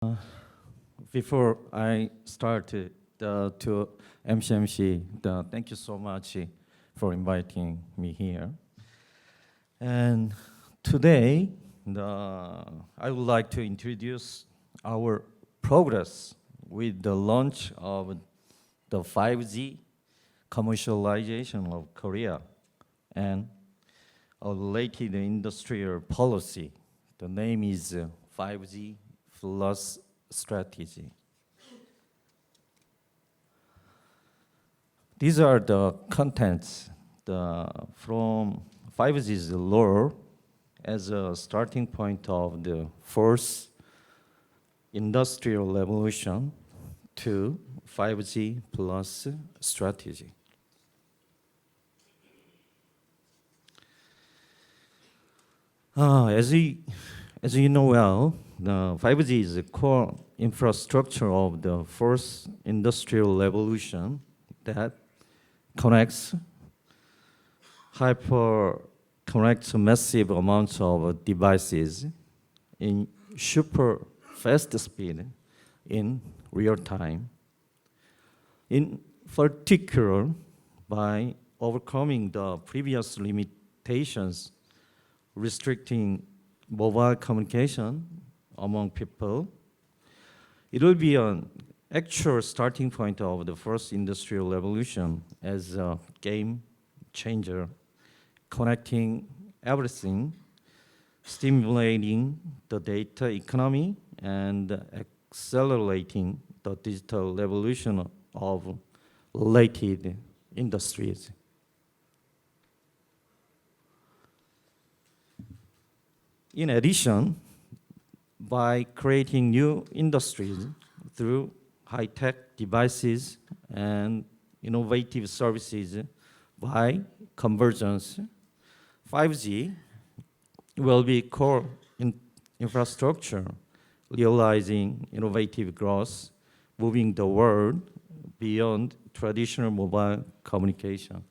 Uh, Before I start to MCMC, thank you so much for inviting me here. And today, I would like to introduce our progress with the launch of the 5G commercialization of Korea and a related industrial policy. The name is 5G Plus strategy. These are the contents from 5G's lore as a starting point of the fourth industrial revolution to 5G plus strategy. As you know well, the 5G is the core infrastructure of the fourth industrial revolution that connects massive amounts of devices in super fast speed in real time. In particular, by overcoming the previous limitations restricting mobile communication among people, it will be an actual starting point of the first industrial revolution as a game changer, connecting everything, stimulating the data economy, and accelerating the digital revolution of related industries. In addition, by creating new industries through high-tech devices and innovative services by convergence, 5G will be core infrastructure, realizing innovative growth, moving the world beyond traditional mobile communication.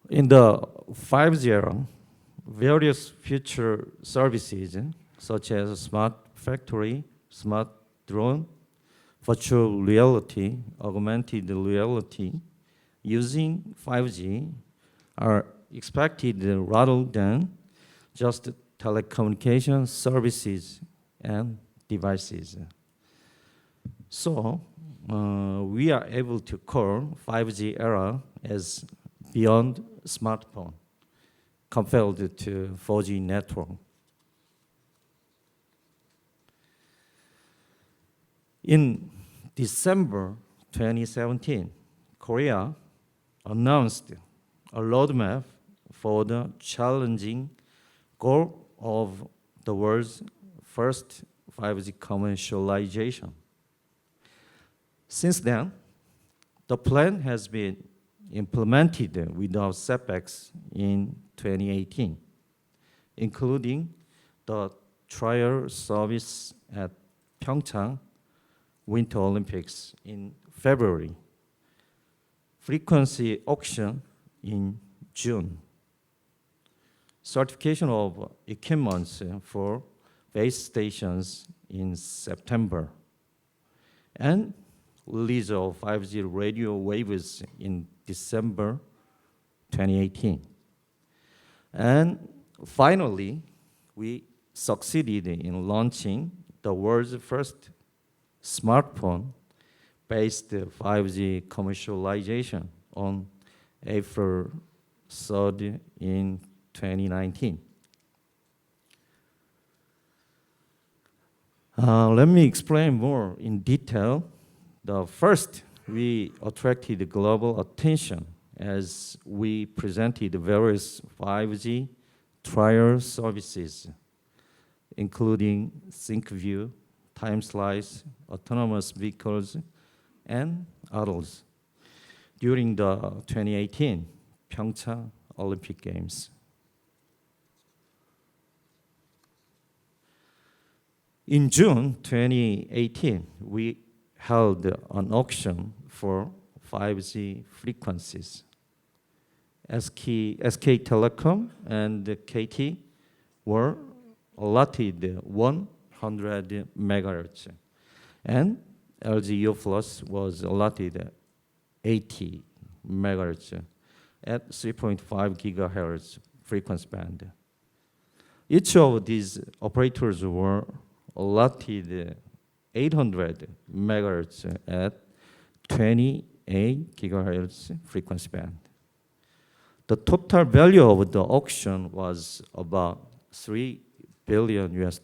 In the 5G era, various future services such as smart factory, smart drone, virtual reality, augmented reality, using 5G are expected rather than just telecommunication services and devices. So we are able to call 5G era as beyond smartphone compared to 4G network. In December 2017, Korea announced a roadmap for the challenging goal of the world's first 5G commercialization. Since then, the plan has been implemented without setbacks in 2018, including the trial service at Pyeongchang Winter Olympics in February, frequency auction in June, certification of equipments for base stations in September, and release of 5G radio waves in December 2018. And finally, we succeeded in launching the world's first smartphone-based 5G commercialization on April 3rd in 2019. Let me explain more in detail. First, we attracted global attention as we presented various 5G trial services, including ThinkView, TimeSlice, autonomous vehicles, and others during the 2018 Pyeongchang Olympic Games. In June 2018, we held an auction for 5G frequencies. SK Telecom and KT were allotted 100 megahertz, and LG U+ was allotted 80 megahertz at 3.5 gigahertz frequency band. Each of these operators were allotted 800 megahertz at 28 gigahertz frequency band. The total value of the auction was about $3 billion US.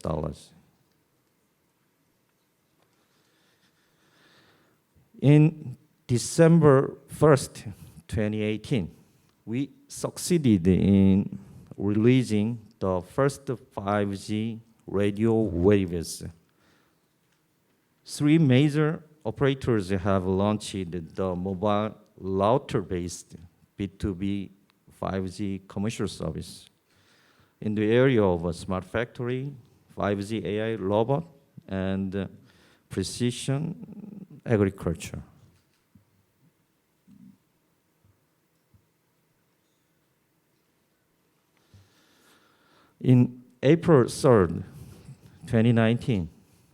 In December 1st, 2018, we succeeded in releasing the first 5G radio waves. 3 major operators have launched the mobile router-based B2B 5G commercial service in the area of a smart factory, 5G AI robot, and precision agriculture. In April 3rd, 2019,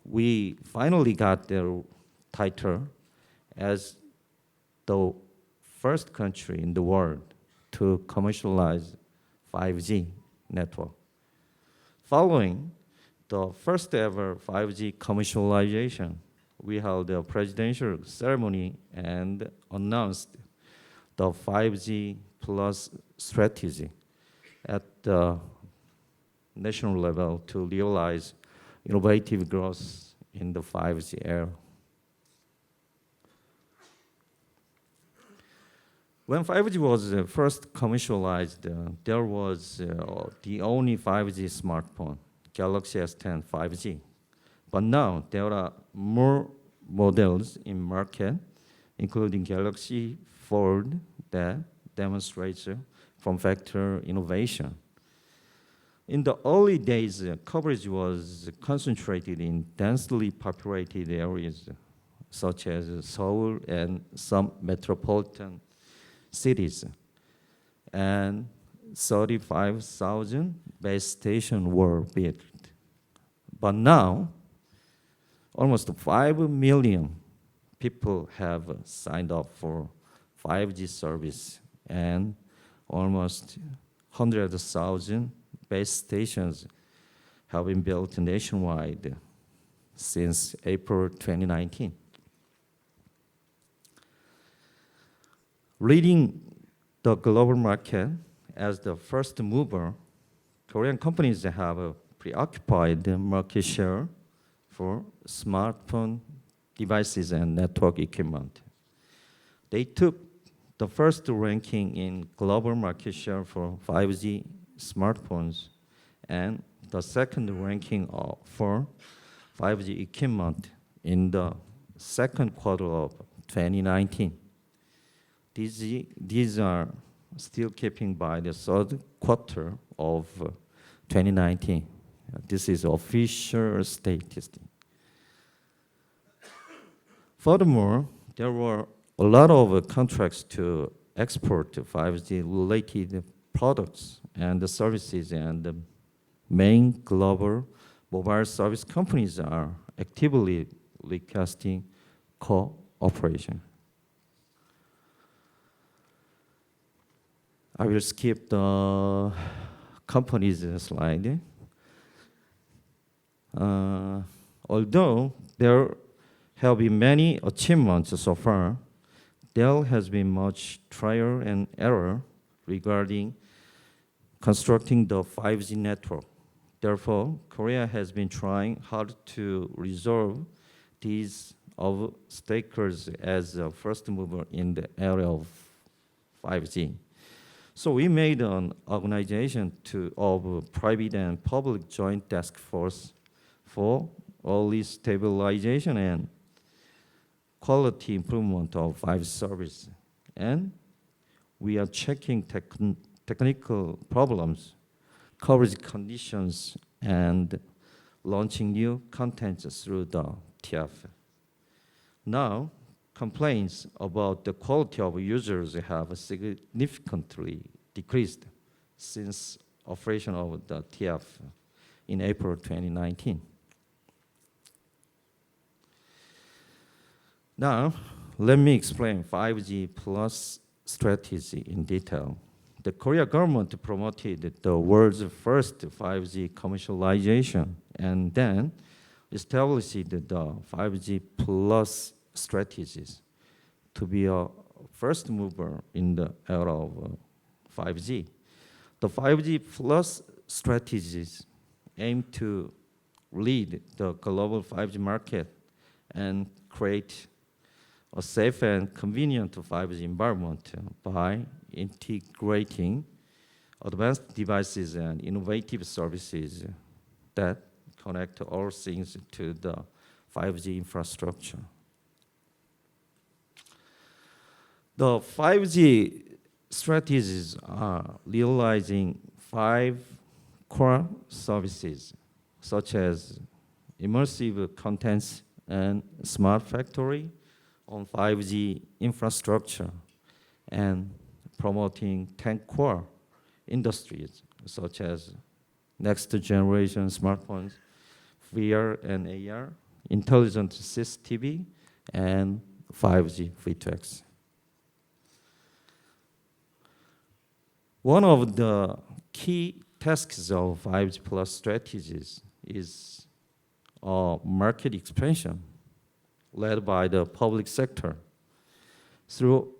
we finally got the title as the first country in the world to commercialize 5G network. Following the first ever 5G commercialization, we held a presidential ceremony and announced the 5G plus strategy at the national level to realize innovative growth in the 5G era. When 5G was first commercialized, there was the only 5G smartphone, Galaxy S10 5G. But now there are more models in market, including Galaxy Fold, that demonstrates form factor innovation. In the early days, coverage was concentrated in densely populated areas, such as Seoul and some metropolitan cities, and 35,000 base stations were built. But now, almost 5 million people have signed up for 5G service, and almost 100,000 base stations have been built nationwide since April 2019. Leading the global market as the first mover, Korean companies have a preoccupied market share for smartphone devices and network equipment. They took the first ranking in global market share for 5G smartphones and the second ranking for 5G equipment in the second quarter of 2019. These are still keeping by the third quarter of 2019. This is official statistic. Furthermore, there were a lot of contracts to export 5G related products and services, and the main global mobile service companies are actively requesting cooperation. I will skip the companies slide. Although there have been many achievements so far, there has been much trial and error regarding constructing the 5G network. Therefore, Korea has been trying hard to resolve these obstacles as a first mover in the area of 5G. So we made an organization of private and public joint task force for early stabilization and quality improvement of 5G service. And we are checking technical problems, coverage conditions, and launching new contents through the TF. Now, complaints about the quality of users have significantly decreased since operation of the TF in April 2019. Now, let me explain 5G plus strategy in detail. The Korea government promoted the world's first 5G commercialization and then established the 5G plus strategies to be a first mover in the era of 5G. The 5G plus strategies aim to lead the global 5G market and create a safe and convenient 5G environment by integrating advanced devices and innovative services that connect all things to the 5G infrastructure. The 5G strategies are realizing 5 core services, such as immersive contents and smart factory on 5G infrastructure, and promoting 10 core industries, such as next generation smartphones, VR and AR, intelligent CCTV, and 5G V2X. One of the key tasks of 5G plus strategies is market expansion led by the public sector. Through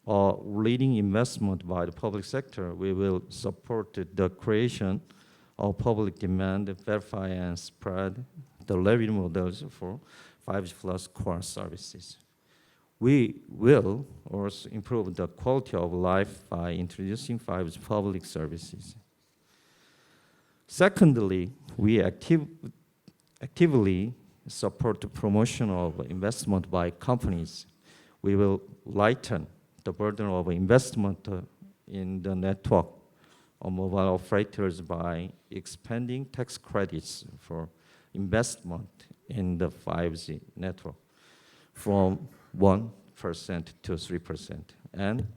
leading investment by the public sector, we will support the creation of public demand, verify and spread the revenue models for 5G plus core services. We will also improve the quality of life by introducing 5G public services. Secondly, we actively support the promotion of investment by companies. We will lighten the burden of investment in the network of mobile operators by expanding tax credits for investment in the 5G network from 1% to 3%, and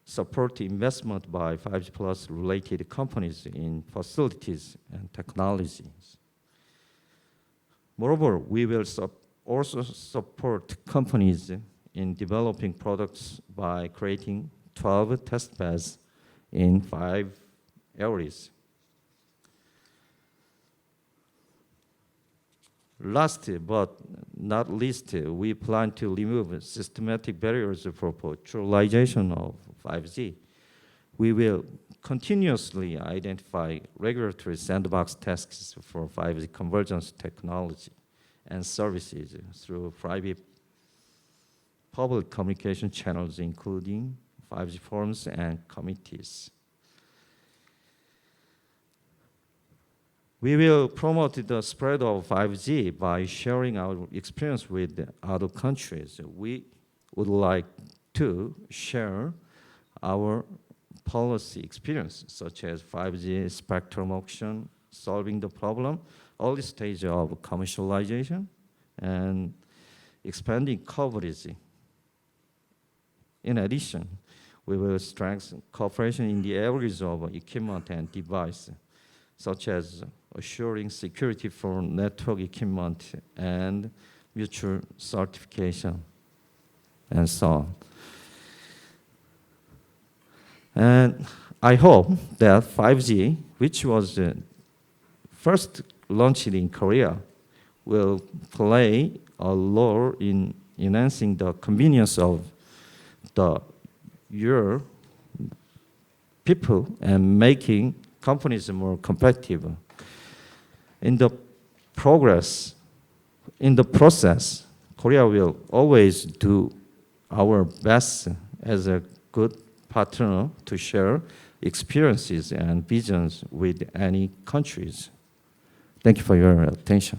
support investment by 5G plus related companies in facilities and technologies. Moreover, we will also support companies in developing products by creating 12 test beds in 5 areas. Last but not least, we plan to remove systematic barriers for virtualization of 5G. We will continuously identify regulatory sandbox tasks for 5G convergence technology and services through private public communication channels, including 5G forums and committees. We will promote the spread of 5G by sharing our experience with other countries. We would like to share our policy experience, such as 5G spectrum auction, solving the problem, early stage of commercialization, and expanding coverage. In addition, we will strengthen cooperation in the areas of equipment and device, such as assuring security for network equipment and mutual certification, and so on. And I hope that 5G, which was first launched in Korea, will play a role in enhancing the convenience of your people and making companies more competitive. In the process, Korea will always do our best as a good partner to share experiences and visions with any countries. Thank you for your attention.